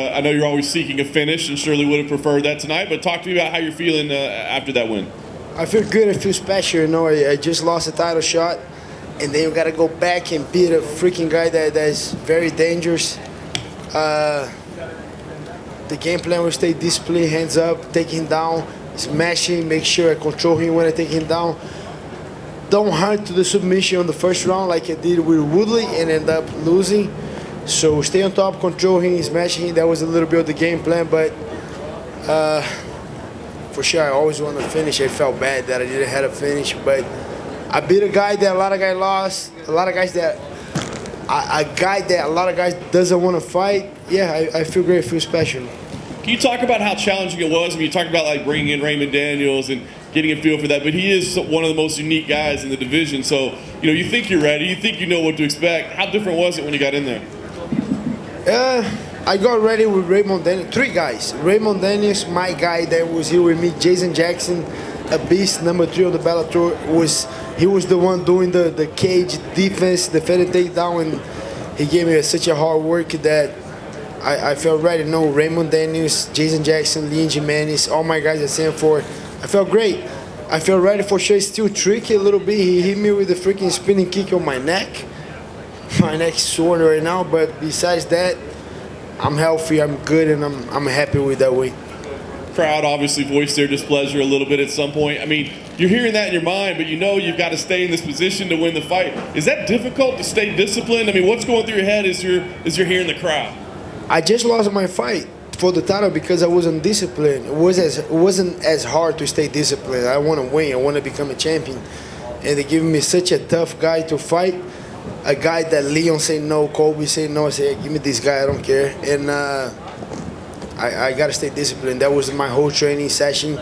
I know you're always seeking a finish and surely would have preferred that tonight, but talk to me about how you're feeling after that win. I feel good. I feel special. You know, I just lost a title shot, and then you got to go back and beat a freaking guy that's very dangerous. The game plan will stay disciplined, hands up, take him down, smashing, make sure I control him when I take him down. Don't hunt to the submission on the first round like I did with Woodley and end up losing. So stay on top, control him, smashing him. That was a little bit of the game plan, but for sure I always want to finish. I felt bad that I didn't have a finish, but I beat a guy that a lot of guys lost, a lot of guys that a guy that a lot of guys doesn't want to fight. Yeah, I feel great, I feel special. Can you talk about how challenging it was? I mean, you talked about like bringing in Raymond Daniels and getting a feel for that, but he is one of the most unique guys in the division. So, you think you're ready, you think you know what to expect. How different was it when you got in there? I got ready with Raymond Daniels, 3 guys. Raymond Daniels, my guy that was here with me, Jason Jackson, a beast, number 3 of the Bellator. He was the one doing the cage defense, the fed takedown, and he gave me such a hard work that I felt ready. No, Raymond Daniels, Jason Jackson, Leon Jimenez, all my guys at Sanford. I felt great. I felt ready for sure. It's still tricky a little bit. He hit me with a freaking spinning kick on my neck. My neck's sore right now, but besides that, I'm healthy, I'm good, and I'm happy with that weight. Crowd obviously voiced their displeasure a little bit at some point. I mean, you're hearing that in your mind, but you've got to stay in this position to win the fight. Is that difficult to stay disciplined? I mean, what's going through your head as you're hearing the crowd? I just lost my fight for the title because I wasn't disciplined. It wasn't as hard to stay disciplined. I want to win. I want to become a champion. And they give me such a tough guy to fight. A guy that Leon said no, Colby said no. I said, give me this guy, I don't care. And I got to stay disciplined. That was my whole training session.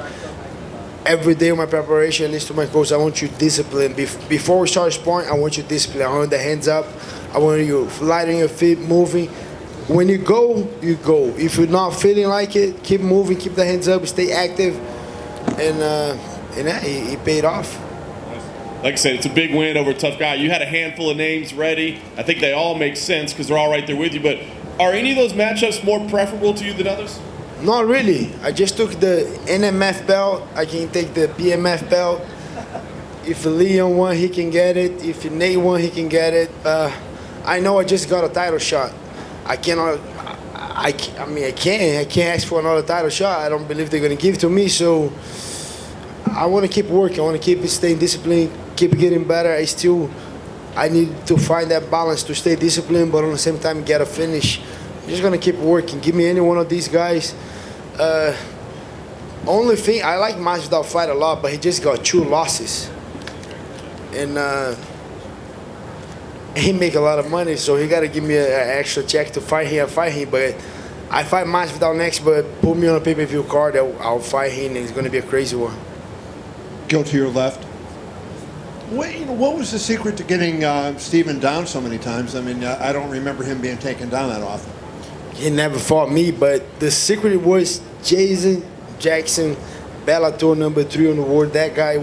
Every day of my preparation, I listen to my coach, I want you disciplined. Before we start sparring, I want you disciplined. I want the hands up. I want you light on your feet, moving. When you go, you go. If you're not feeling like it, keep moving, keep the hands up, stay active. And it paid off. Like I said, it's a big win over a tough guy. You had a handful of names ready. I think they all make sense because they're all right there with you. But are any of those matchups more preferable to you than others? Not really. I just took the NMF belt. I can take the BMF belt. If Leon won, he can get it. If Nate won, he can get it. I know I just got a title shot. I can't ask for another title shot. I don't believe they're going to give it to me. So I want to keep working. I want to keep staying disciplined, keep getting better. I need to find that balance to stay disciplined, but at the same time get a finish. I'm just going to keep working. Give me any one of these guys. Only thing, I like Masvidal fight a lot, but he just got 2 losses. And he make a lot of money, so he got to give me an extra check to fight him. But I fight Masvidal next, but put me on a pay-per-view card, I'll fight him, and it's going to be a crazy one. Go to your left. What was the secret to getting Stephen down so many times? I mean, I don't remember him being taken down that often. He never fought me, but the secret was Jason Jackson, Bellator number 3 on the world. That guy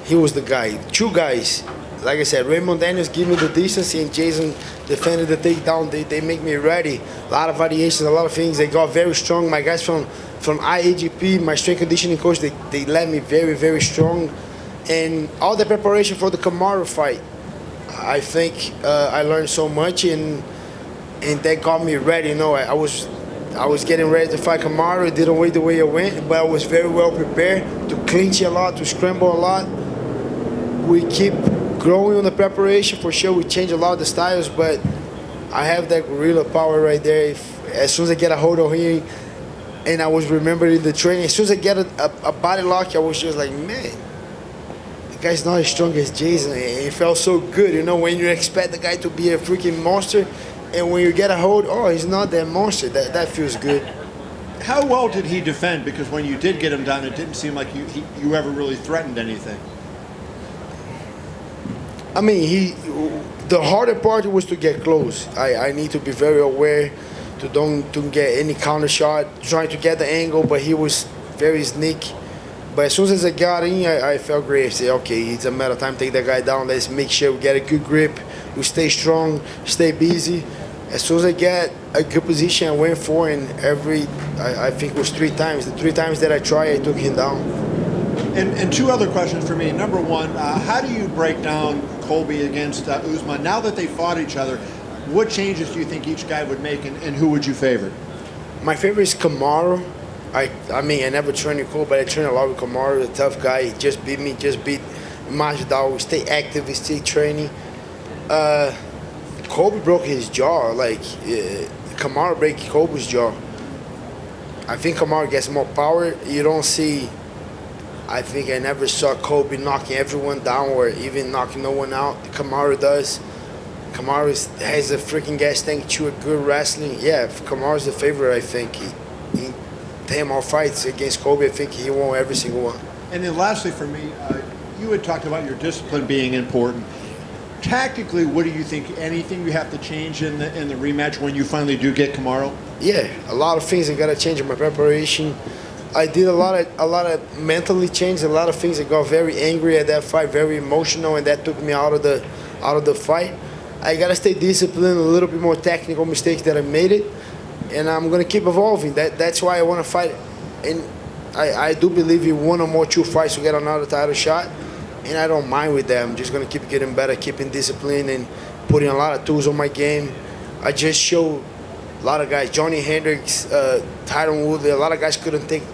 he was the guy. 2 guys. Like I said, Raymond Daniels give me the decency, and Jason defended the takedown. They make me ready. A lot of variations, a lot of things. They got very strong. My guys from IAGP, my strength conditioning coach, they led me very, very strong. And all the preparation for the Kamaru fight, I think I learned so much, and that got me ready. I was getting ready to fight Kamaru. It didn't wait the way I went, but I was very well prepared to clinch a lot, to scramble a lot. We keep growing on the preparation for sure. We change a lot of the styles, but I have that gorilla power right there. As soon as I get a hold of him, and I was remembering the training, as soon as I get a body lock, I was just like, man, the guy's not as strong as Jason. It felt so good, when you expect the guy to be a freaking monster, and when you get a hold, oh, he's not that monster. That feels good. How well did he defend? Because when you did get him down, it didn't seem like you ever really threatened anything. I mean, the harder part was to get close. I need to be very aware to don't get any counter shot, trying to get the angle, but he was very sneaky. But as soon as I got in, I felt great. I said, okay, it's a matter of time, take that guy down. Let's make sure we get a good grip. We stay strong, stay busy, as soon as I get a good position, I went for, and I think it was 3 times. The 3 times that I tried, I took him down. And 2 other questions for me. Number 1, how do you break down Colby against Usman? Now that they fought each other, what changes do you think each guy would make, and who would you favor? My favorite is Kamaru. I mean, I never trained with Colby, but I trained a lot with Kamaru, the tough guy. He just beat me, just beat Masvidal. We stay active, we stay training. Colby broke his jaw. Like, Kamaru break Colby's jaw. I think Kamaru gets more power. You don't see... I think I never saw Colby knocking everyone down or even knocking no one out. Kamaru does. Kamaru has a freaking gas tank to a good wrestling. Yeah, Kamaru's the favorite, I think. He 10 more fights against Colby, I think he won every single one. And then lastly for me, you had talked about your discipline being important. Tactically, what do you think? Anything you have to change in the rematch when you finally do get Kamaru? Yeah, a lot of things I gotta change in my preparation. I did a lot of mentally change, a lot of things. I got very angry at that fight, very emotional, and that took me out of the fight. I gotta stay disciplined, a little bit more technical mistakes that I made it, and I'm gonna keep evolving. That's why I want to fight, and I do believe in 1 or more 2 fights to get another title shot, and I don't mind with that. I'm just gonna keep getting better, keeping discipline, and putting a lot of tools on my game. I just showed a lot of guys, Johnny Hendricks, Tyron Woodley, a lot of guys couldn't take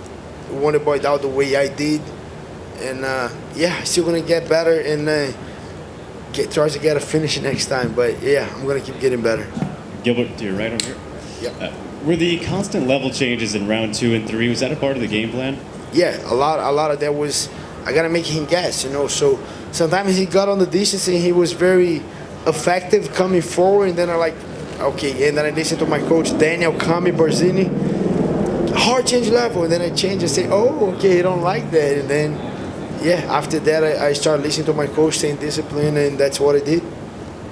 Wonderboy down the way I did, and yeah, still gonna get better and try to get a finish next time. But yeah, I'm gonna keep getting better. Gilbert, to your right over here. Yep. Were the constant level changes in round 2 and 3, was that a part of the game plan? Yeah, a lot of that was, I gotta make him gas, you know. So sometimes he got on the distance and he was very effective coming forward, and then I like, okay, and then I listened to my coach Daniel Kami Barzini, hard change level, and then I change and say, oh, okay, you don't like that, and then yeah, after that I started listening to my coach, staying disciplined, and that's what I did.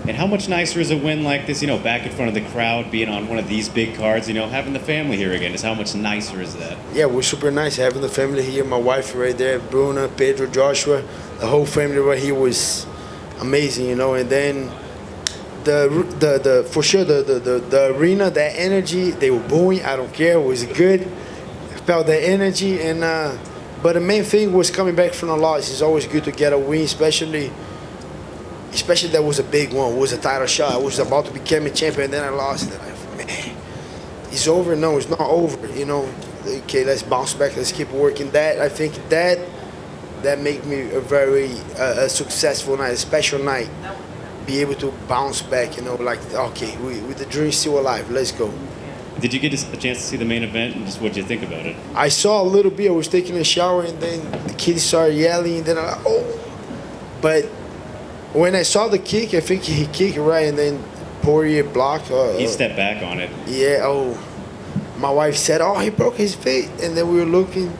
And how much nicer is a win like this, you know, back in front of the crowd, being on one of these big cards, you know, having the family here again, is how much nicer is that? Yeah, we're super nice having the family here, my wife right there, Bruna, Pedro, Joshua, the whole family right here was amazing, you know. And then for sure the arena, that energy, they were booing, I don't care, it was good. I felt that energy, and but the main thing was coming back from a loss. It's always good to get a win, especially that was a big one. It was a title shot. I was about to become a champion, and then I lost. And I, man, it's over. No, it's not over. You know, okay, let's bounce back. Let's keep working. That, I think that made me a very a successful night, a special night. Be able to bounce back. You know, like, okay, with the dream still alive. Let's go. Did you get a chance to see the main event, and just what did you think about it? I saw a little bit. I was taking a shower, and then the kids started yelling, and then I'm like, oh. But when I saw the kick, I think he kicked right, and then Poirier blocked. He stepped back on it. Yeah, oh. My wife said, oh, he broke his feet. And then we were looking.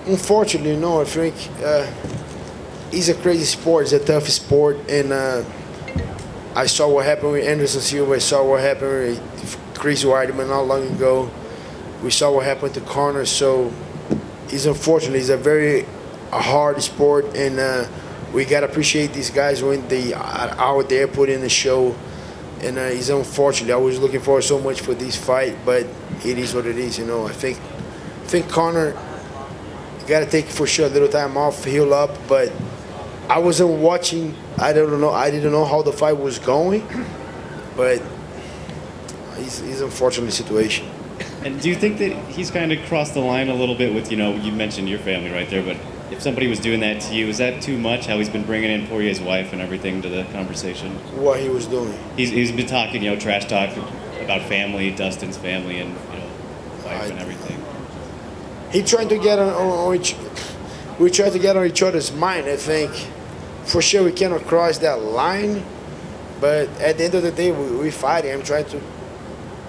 Unfortunately, no, I think it's a crazy sport. It's a tough sport. And I saw what happened with Anderson Silva. I saw what happened with Chris Weidman not long ago. We saw what happened to Conor. So it's unfortunate. It's a very hard sport, and we gotta appreciate these guys when they are out there putting the show. And it's unfortunate. I was looking forward so much for this fight, but it is what it is. You know, I think Conor gotta take for sure a little time off, heal up. But I wasn't watching. I don't know. I didn't know how the fight was going, but it's an unfortunate situation. And do you think that he's kind of crossed the line a little bit with, you know, you mentioned your family right there, but if somebody was doing that to you, is that too much, how he's been bringing in Poirier's wife and everything to the conversation? What he was doing? He's been talking, you know, trash talk about family, Dustin's family, and, you know, wife and everything. He tried to get on each... We tried to get on each other's mind, I think. For sure we cannot cross that line, but at the end of the day, we fighting. I'm trying to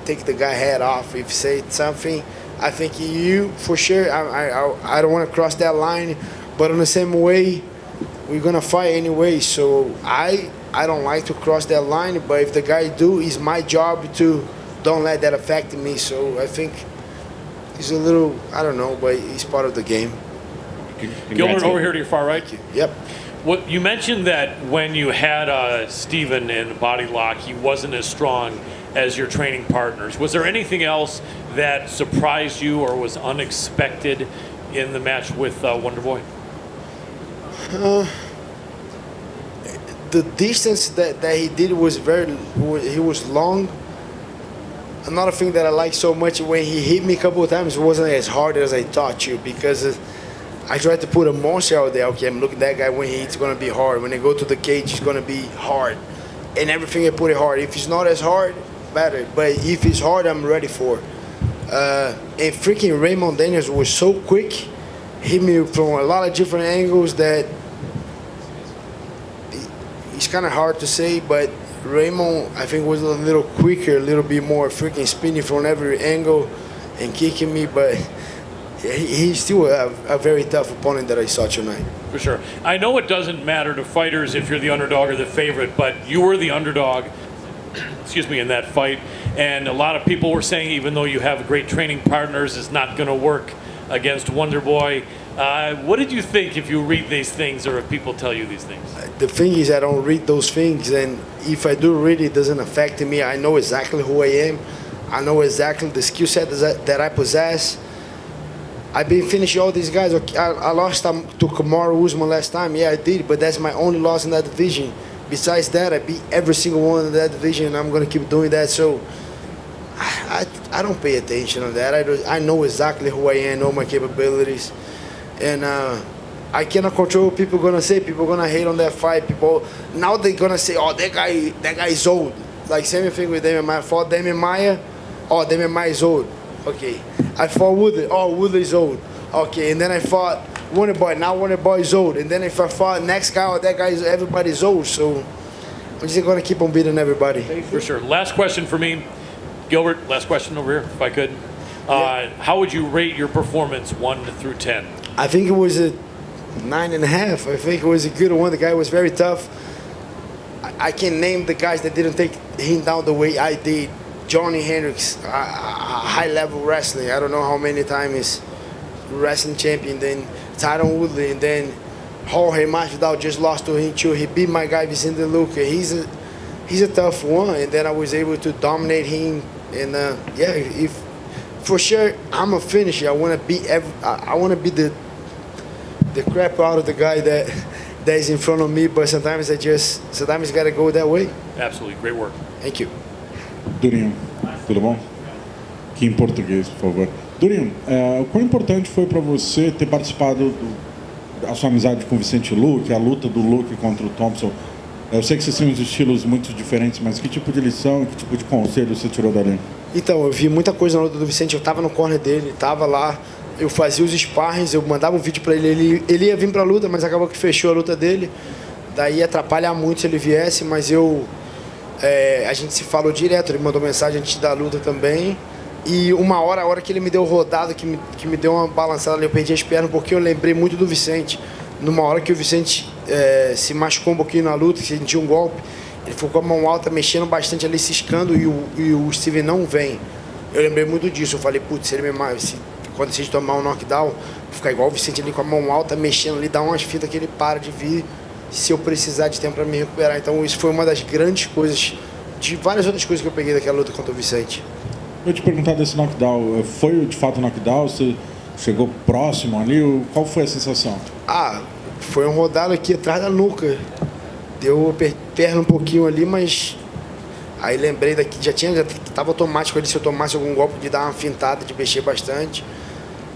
take the guy head off. If say something, I think you, for sure, I don't want to cross that line, but in the same way, we're going to fight anyway. So I don't like to cross that line, but if the guy do, it's my job to don't let that affect me. So I think it's a little, I don't know, but it's part of the game. Gilbert, over here to your far right. Yep. What you mentioned that when you had Stephen in body lock, he wasn't as strong as your training partners. Was there anything else that surprised you or was unexpected in the match with Wonderboy? The distance that he did was he was long. Another thing that I like so much, when he hit me a couple of times, it wasn't as hard as I thought you, because I tried to put a monster out there. Okay, I'm looking at that guy, when he hits, it's going to be hard. When I go to the cage, it's going to be hard. And everything I put it hard. If it's not as hard, better. But if it's hard, I'm ready for it. And freaking Raymond Daniels was so quick, hit me from a lot of different angles that it's kind of hard to say, but Raymond, I think, was a little quicker, a little bit more freaking spinning from every angle and kicking me, but he's still a very tough opponent that I saw tonight. For sure. I know it doesn't matter to fighters if you're the underdog or the favorite, but you were the underdog, excuse me, in that fight. And a lot of people were saying, even though you have great training partners, it's not going to work against Wonderboy. What did you think if you read these things or if people tell you these things? The thing is, I don't read those things, and if I do read it, it doesn't affect me. I know exactly who I am. I know exactly the skill set that I possess. I've been finishing all these guys. I lost to Kamaru Usman last time. Yeah, I did, but that's my only loss in that division. Besides that, I beat every single one in that division, and I'm going to keep doing that. So I don't pay attention on that. I know exactly who I am, know my capabilities. And I cannot control what people are going to say. People are going to hate on that fight. People, now they're going to say, oh, that guy is old. Like, same thing with Damian Maia. I fought Damian Maia. Oh, Damian Maia is old. Okay. I fought Woodley. Oh, Woodley is old. Okay. And then I fought Wonderboy. Now Wonderboy is old. And then if I fought next guy, oh, that guy is, everybody's old. So I'm just going to keep on beating everybody. For sure. Last question for me. Gilbert, last question over here, if I could. How would you rate your performance 1 through 10? I think it was a 9.5. I think it was a good one. The guy was very tough. I can name the guys that didn't take him down the way I did. Johnny Hendricks, high-level wrestling. I don't know how many times wrestling champion. Then Tyron Woodley, and then Jorge Masvidal just lost to him too. He beat my guy Vicente Luque. He's a tough one, and then I was able to dominate him. And if for sure I'm a finisher. I want to beat I want to beat the crap out of the guy that is in front of me. But sometimes sometimes got to go that way. Absolutely, great work. Thank you. Durinho, tudo bom? Aqui em português, por favor. Durinho, o quão importante foi para você ter participado da sua amizade com o Vicente Luque, a luta do Luque contra o Thompson? Eu sei que vocês têm uns estilos muito diferentes, mas que tipo de lição, que tipo de conselho você tirou dali? Então, eu vi muita coisa na luta do Vicente. Eu estava no corner dele, estava lá, eu fazia os sparrings, eu mandava um vídeo para ele, ele ia vir para a luta, mas acabou que fechou a luta dele. Daí ia atrapalhar muito se ele viesse, mas a gente se falou direto, ele mandou mensagem antes da luta também. E a hora que ele me deu rodado, que me deu uma balançada ali, eu perdi as pernas, porque eu lembrei muito do Vicente. Numa hora que o Vicente se machucou um pouquinho na luta, que sentiu um golpe, ele ficou com a mão alta, mexendo bastante ali, ciscando, e o Steven não vem. Eu lembrei muito disso. Eu falei, putz, se ele quando a gente tomar um knockdown, ficar igual o Vicente ali com a mão alta, mexendo ali, dá umas fitas que ele para de vir, se eu precisar de tempo para me recuperar. Então isso foi uma das grandes coisas, de várias outras coisas que eu peguei daquela luta contra o Vicente. Eu te perguntar desse knockdown, foi de fato um knockdown? Você chegou próximo ali? Qual foi a sensação? Foi um rodado aqui atrás da nuca. Deu perna um pouquinho ali, mas aí lembrei daqui, já estava automático ali, se eu tomasse algum golpe de dar uma fintada, de mexer bastante.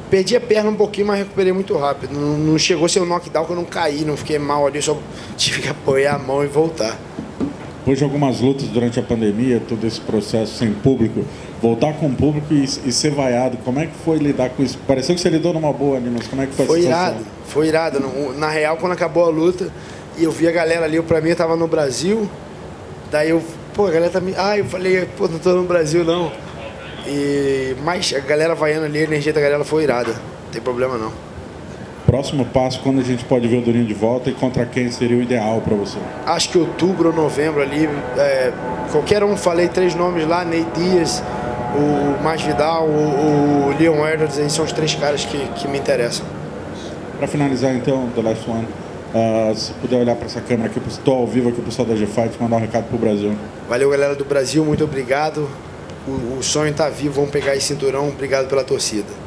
Perdi a perna um pouquinho, mas recuperei muito rápido. Não chegou a ser um knockdown que eu não caí, não fiquei mal ali, só tive que apoiar a mão e voltar. Depois de algumas lutas durante a pandemia, todo esse processo sem público, voltar com o público e ser vaiado, como é que foi lidar com isso? Pareceu que você lidou numa boa ali, mas como é que foi a sensação? Foi irado. Na real, quando acabou a luta, e eu vi a galera ali, pra mim eu tava no Brasil, daí a galera tá me... eu falei, não tô no Brasil não. Mas a galera vaiando ali, a energia da galera foi irada, não tem problema não. Próximo passo, quando a gente pode ver o Durinho de volta e contra quem seria o ideal para você? Acho que outubro ou novembro ali, qualquer um, falei 3 nomes lá, Ney Dias, o Masvidal, o Leon Edwards, aí são os 3 caras que me interessam. Para finalizar então, the last one, Se puder olhar para essa câmera aqui, estou ao vivo aqui, o pessoal da G-Fight, mandar um recado pro Brasil. Valeu, galera do Brasil, muito obrigado. O sonho tá vivo, vamos pegar esse cinturão. Obrigado pela torcida.